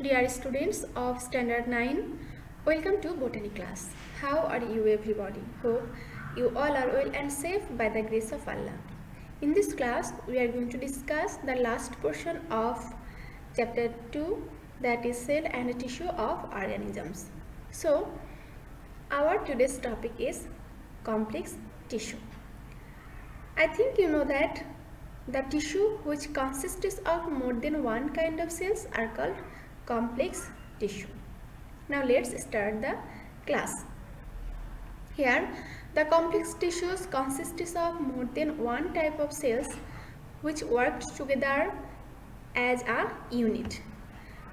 Dear students of Standard 9, welcome to Botany class. How are you everybody? Hope you all are well and safe by the grace of Allah. In this class, we are going to discuss the last portion of chapter 2, that is cell and tissue of organisms. So, our today's topic is complex tissue. I think you know that the tissue which consists of more than one kind of cells are called complex tissue. Now let's start the class. Here the complex tissues consists of more than one type of cells which work together as a unit.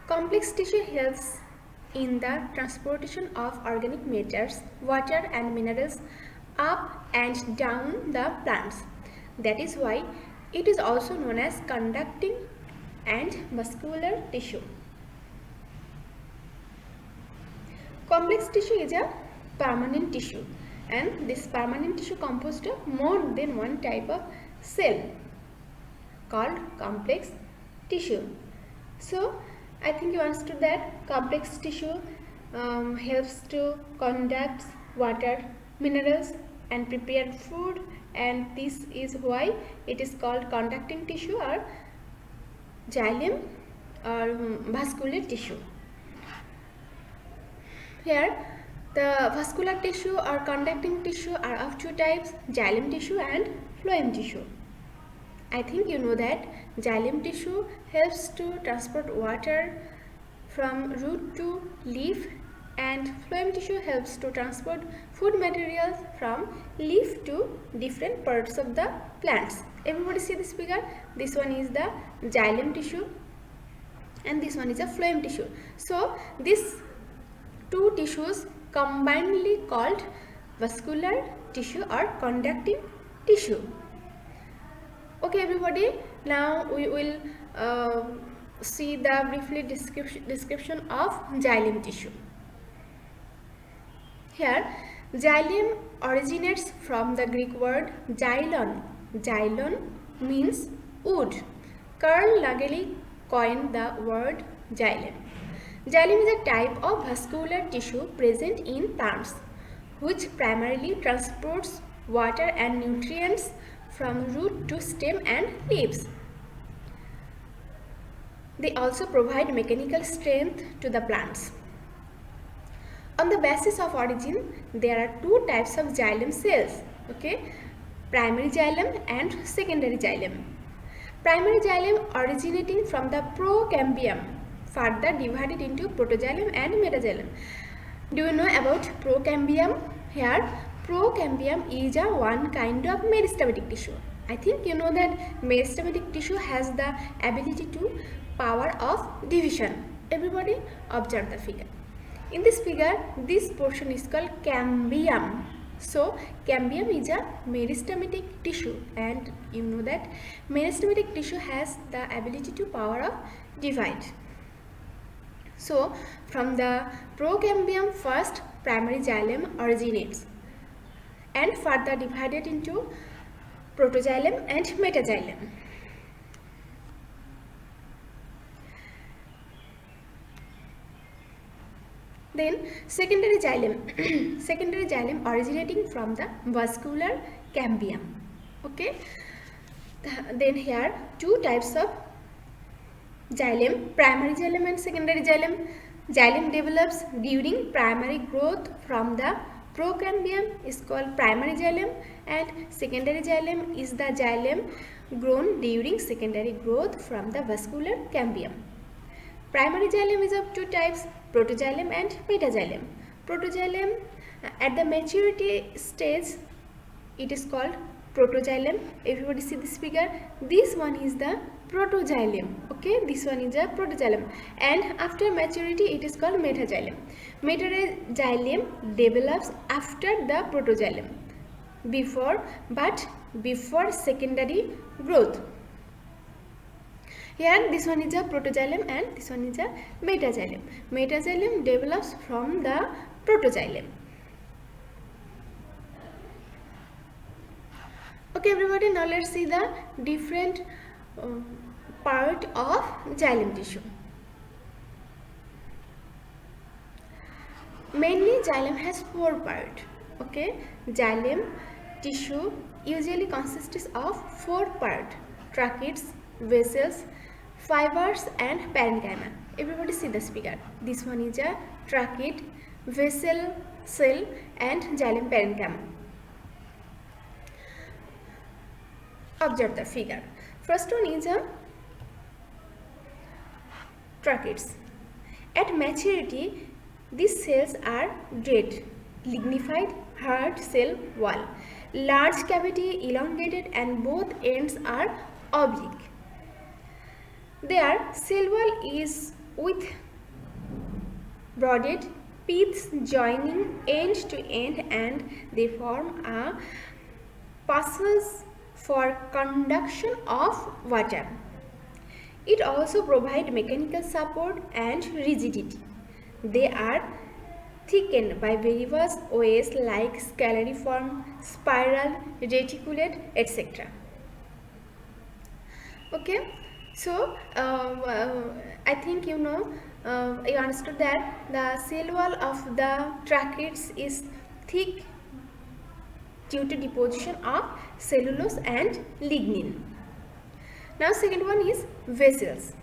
Complex tissue helps in the transportation of organic matters, water and minerals up and down the plants. That is why it is also known as conducting and muscular tissue. Complex tissue is a permanent tissue, and this permanent tissue composed of more than one type of cell called complex tissue. So I think you understood that complex tissue helps to conduct water, minerals and prepare food, and this is why it is called conducting tissue or xylem or vascular tissue. Here the vascular tissue or conducting tissue are of two types, xylem tissue and phloem tissue. I think you know that xylem tissue helps to transport water from root to leaf, and phloem tissue helps to transport food materials from leaf to different parts of the plants. Everybody see this figure? This one is the xylem tissue and this one is a phloem tissue. So these two tissues combinedly called vascular tissue or conducting tissue. Okay everybody, now we will see the briefly description of xylem tissue. Here xylem originates from the Greek word xylon. Xylon means wood. Carl Lagerli coined the word xylem. Xylem is a type of vascular tissue present in plants which primarily transports water and nutrients from root to stem and leaves. They also provide mechanical strength to the plants. On the basis of origin, there are two types of xylem cells, okay? Primary xylem and secondary xylem. Primary xylem originating from the procambium, further divided into protoxylem and metaxylem. Do you know about procambium? Here procambium is a one kind of meristematic tissue. I think you know that meristematic tissue has the ability to power of division. Everybody observe the figure. In this figure, this portion is called cambium. So cambium is a meristematic tissue, and you know that meristematic tissue has the ability to power of divide. So from the procambium, first primary xylem originates and further divided into protoxylem and metaxylem. Then secondary xylem, secondary xylem originating from the vascular cambium. Okay. Then here two types of xylem, primary xylem and secondary xylem. Xylem develops during primary growth from the procambium is called primary xylem, and secondary xylem is the xylem grown during secondary growth from the vascular cambium. Primary xylem is of two types, protoxylem and metaxylem. Protoxylem at the maturity stage it is called protoxylem. Everybody see this figure? This one is the protoxylem. Okay, this one is a protoxylem, and after maturity it is called metaxylem. Metaxylem develops after the protoxylem, before secondary growth. Here this one is a protoxylem and this one is a metaxylem. Metaxylem develops from the protoxylem. Okay everybody, now let's see the different part of xylem tissue. Mainly xylem has 4 parts. Okay, xylem tissue usually consists of 4 parts: tracheids, vessels, fibers and parenchyma. Everybody see this figure. This one is a tracheid, vessel, cell and xylem parenchyma. Observe the figure. First one is a tracheids. At maturity, these cells are dead, lignified, hard cell wall, large cavity, elongated and both ends are oblique. Their cell wall is with broaded piths joining end to end and they form a passage for conduction of water. It also provides mechanical support and rigidity. They are thickened by various ways like scalariform, spiral, reticulate, etc. Okay, so I think you understood that the cell wall of the tracheids is thick due to deposition of cellulose and lignin. Now second one is vessels.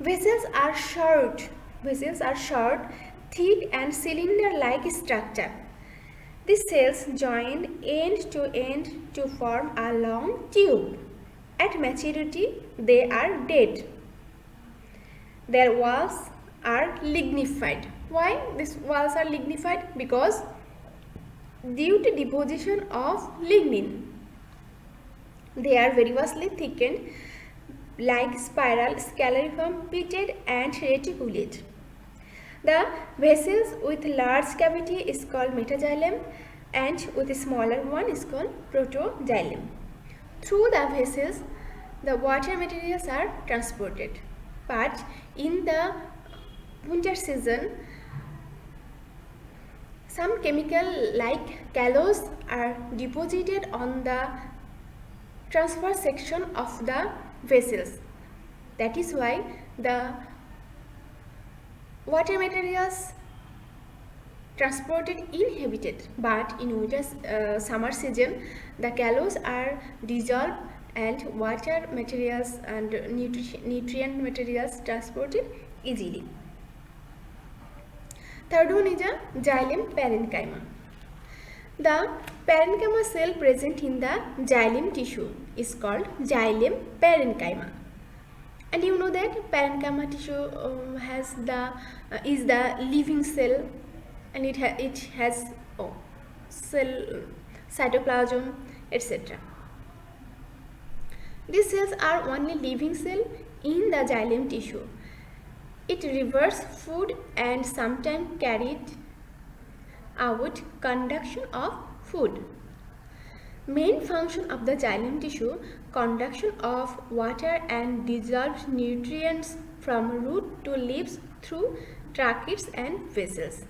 Vessels are short, thick and cylinder-like structure. These cells join end to end to form a long tube. At maturity, they are dead. Their walls are lignified. Why these walls are lignified? Because due to deposition of lignin, they are variously thickened like spiral, scalariform, pitted and reticulate. The vessels with large cavity is called metaxylem and with a smaller one is called protoxylem. Through the vessels, the water materials are transported. But in the winter season, some chemical like callose are deposited on the transverse section of the vessels. That is why the water materials transported inhabited, but in winter summer season the callose are dissolved and water materials and nutrient materials transported easily. Third one is a xylem parenchyma. The parenchyma cell present in the xylem tissue is called xylem parenchyma. And you know that parenchyma tissue is the living cell, and it has cell, cytoplasm, etc. These cells are only living cell in the xylem tissue. It reverses food and sometimes carried out conduction of food. Main function of the xylem tissue: conduction of water and dissolved nutrients from root to leaves through tracheids and vessels.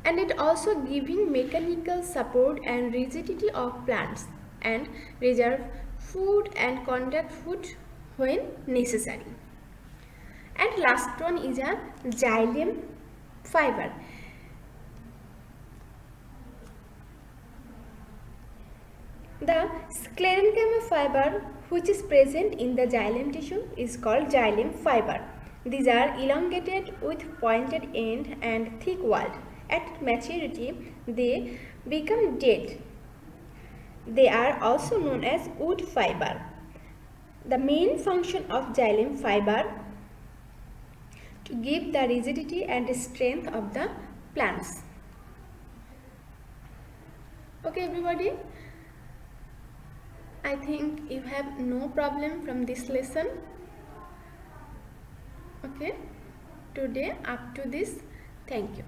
And it also giving mechanical support and rigidity of plants and reserve food and conduct food when necessary. And last one is a xylem fiber. The sclerenchyma fiber which is present in the xylem tissue is called xylem fiber. These are elongated with pointed end and thick walled. At maturity, they become dead. They are also known as wood fiber. The main function of xylem fiber to give the rigidity and strength of the plants. Okay, everybody, I think you have no problem from this lesson. Okay, today up to this. Thank you.